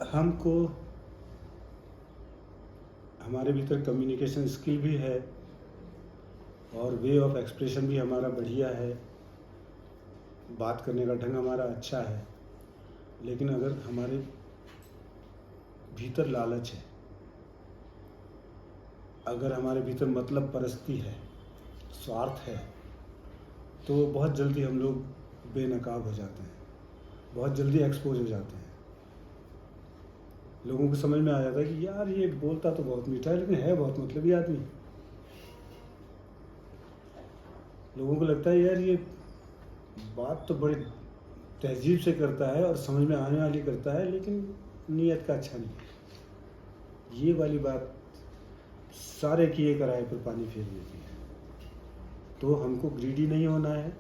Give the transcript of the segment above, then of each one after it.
हमको हमारे भीतर कम्युनिकेशन स्किल भी है और वे ऑफ एक्सप्रेशन भी हमारा बढ़िया है, बात करने का ढंग हमारा अच्छा है। लेकिन अगर हमारे भीतर लालच है, अगर हमारे भीतर मतलब परस्ती है, स्वार्थ है, तो बहुत जल्दी हम लोग बेनकाब हो जाते हैं, बहुत जल्दी एक्सपोज हो जाते हैं। लोगों को समझ में आ जाता है कि यार ये बोलता तो बहुत मीठा है लेकिन है बहुत मतलबी आदमी। लोगों को लगता है यार ये बात तो बड़ी तहजीब से करता है और समझ में आने वाली करता है लेकिन नीयत का अच्छा नहीं है। ये वाली बात सारे किए कराए पर पानी फेर देती है। तो हमको ग्रीडी नहीं होना है,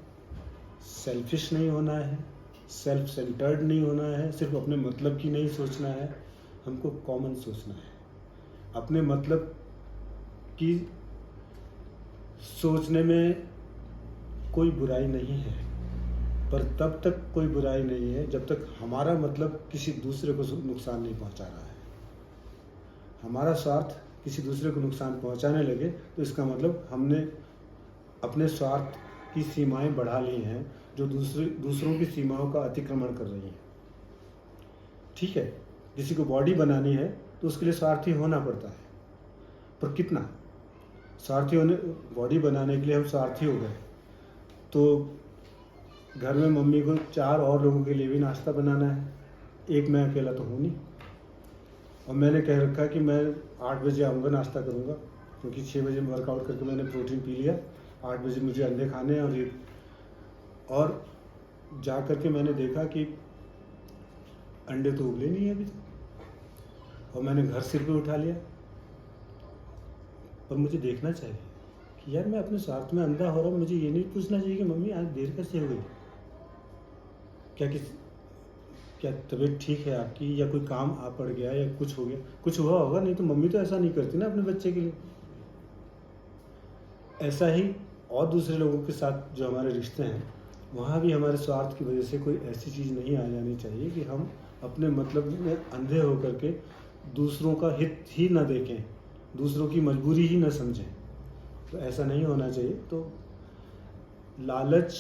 सेल्फिश नहीं होना है, सेल्फ सेंटर्ड नहीं होना है, सिर्फ अपने मतलब की नहीं सोचना है, हमको कॉमन सोचना है। अपने मतलब की सोचने में कोई बुराई नहीं है, पर तब तक कोई बुराई नहीं है जब तक हमारा मतलब किसी दूसरे को नुकसान नहीं पहुंचा रहा है। हमारा स्वार्थ किसी दूसरे को नुकसान पहुंचाने लगे तो इसका मतलब हमने अपने स्वार्थ की सीमाएं बढ़ा ली हैं जो दूसरों की सीमाओं का अतिक्रमण कर रही हैं। ठीक है, किसी को बॉडी बनानी है तो उसके लिए स्वार्थी होना पड़ता है, पर कितना स्वार्थी होने, बॉडी बनाने के लिए हम स्वार्थी हो गए तो घर में मम्मी को 4 और लोगों के लिए भी नाश्ता बनाना है, एक मैं अकेला तो हूँ नहीं। और मैंने कह रखा कि मैं 8 बजे आऊँगा नाश्ता करूँगा, क्योंकि 6 बजे वर्कआउट करके मैंने प्रोटीन पी लिया, 8 बजे मुझे अंडे खाने हैं। और जा कर के मैंने देखा कि अंडे तो उबले नहीं है अभी तक, और मैंने घर सिर पे उठा लिया। पर मुझे देखना चाहिए कि यार मैं अपने स्वार्थ में अंधा हो रहा हूँ। मुझे ये नहीं पूछना चाहिए कि मम्मी आज देर कैसे हो गई, क्या तबीयत ठीक है आपकी, या कोई काम आ पड़ गया, या कुछ हो गया, कुछ हुआ होगा। नहीं तो मम्मी तो ऐसा नहीं करती ना अपने बच्चे के लिए। ऐसा ही और दूसरे लोगों के साथ जो हमारे रिश्ते हैं, वहाँ भी हमारे स्वार्थ की वजह से कोई ऐसी चीज़ नहीं आ जानी चाहिए कि हम अपने मतलब में अंधे होकर के दूसरों का हित ही ना देखें, दूसरों की मजबूरी ही ना समझें। तो ऐसा नहीं होना चाहिए। तो लालच,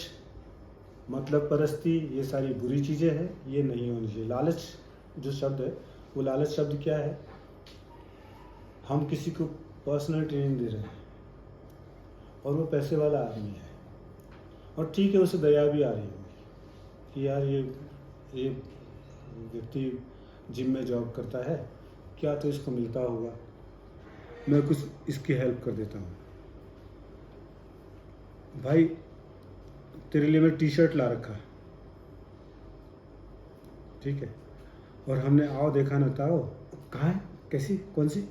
मतलब परस्ती, ये सारी बुरी चीज़ें हैं, ये नहीं होनी चाहिए। लालच जो शब्द है, वो लालच शब्द क्या है? हम किसी को पर्सनल ट्रेनिंग दे रहे हैं और वो पैसे वाला आदमी है, और ठीक है उसे दया भी आ रही होगी कि यार ये व्यक्ति जिम में जॉब करता है, क्या तो इसको मिलता होगा, मैं कुछ इसकी हेल्प कर देता हूँ। भाई तेरे लिए मैं टी-शर्ट ला रखा है, ठीक है, और हमने आओ देखा ना ताओ, कहाँ है, कैसी, कौन सी,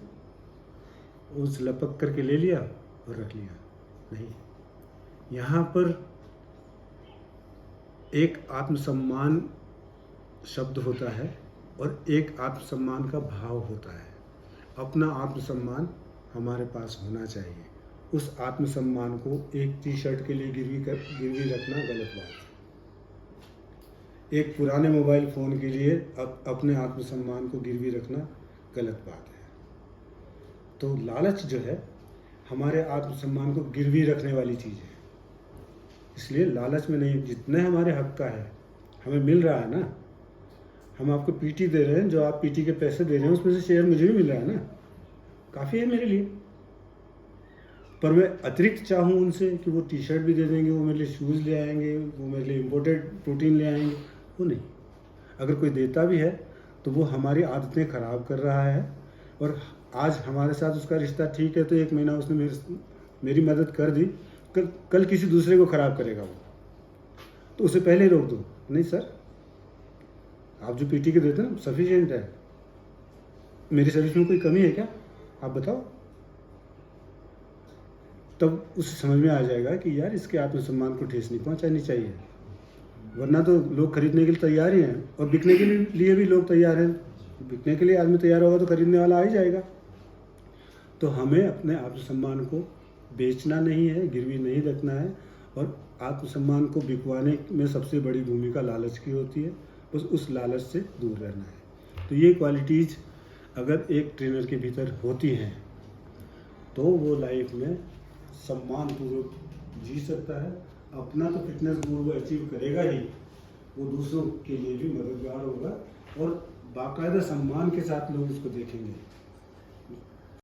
उस लपक करके ले लिया और रख लिया। नहीं, यहाँ पर एक आत्मसम्मान शब्द होता है और एक आत्मसम्मान का भाव होता है। अपना आत्मसम्मान हमारे पास होना चाहिए। उस आत्मसम्मान को एक टी-शर्ट के लिए गिरवी रखना गलत बात है। एक पुराने मोबाइल फ़ोन के लिए अपने आत्मसम्मान को गिरवी रखना गलत बात है। तो लालच जो है हमारे आत्मसम्मान को गिरवी रखने वाली चीज़ है। इसलिए लालच में नहीं, जितने हमारे हक का है हमें मिल रहा है ना, हम आपको पीटी दे रहे हैं, जो आप पीटी के पैसे दे रहे हैं उसमें से शेयर मुझे भी मिल रहा है ना, काफ़ी है मेरे लिए। पर मैं अतिरिक्त चाहूँ उनसे कि वो टी-शर्ट भी दे देंगे, वो मेरे लिए शूज़ ले आएंगे, वो मेरे लिए इम्पोर्टेड प्रोटीन ले आएंगे, वो नहीं। अगर कोई देता भी है तो वो हमारी आदतें ख़राब कर रहा है, और आज हमारे साथ उसका रिश्ता ठीक है तो 1 महीना उसने मेरी मदद कर दी, कल किसी दूसरे को ख़राब करेगा वो, तो उसे पहले रोक दो। नहीं सर, आप जो पीटी के देते हैं ना सफिशिएंट है, मेरी सर्विस में कोई कमी है क्या, आप बताओ। तब उसे समझ में आ जाएगा कि यार इसके आत्मसम्मान को ठेस नहीं पहुंचानी चाहिए, वरना तो लोग खरीदने के लिए तैयार ही हैं, और बिकने के लिए भी लोग तैयार हैं। बिकने के लिए आदमी तैयार होगा तो खरीदने वाला आ ही जाएगा। तो हमें अपने आत्मसम्मान को बेचना नहीं है, गिरवी नहीं रखना है, और आत्मसम्मान को बिकवाने में सबसे बड़ी भूमिका लालच की होती है। बस उस लालच से दूर रहना है। तो ये क्वालिटीज़ अगर एक ट्रेनर के भीतर होती हैं तो वो लाइफ में सम्मानपूर्वक जी सकता है। अपना तो फिटनेस गोल वो अचीव करेगा ही, वो दूसरों के लिए भी मददगार होगा और बाकायदा सम्मान के साथ लोग उसको देखेंगे।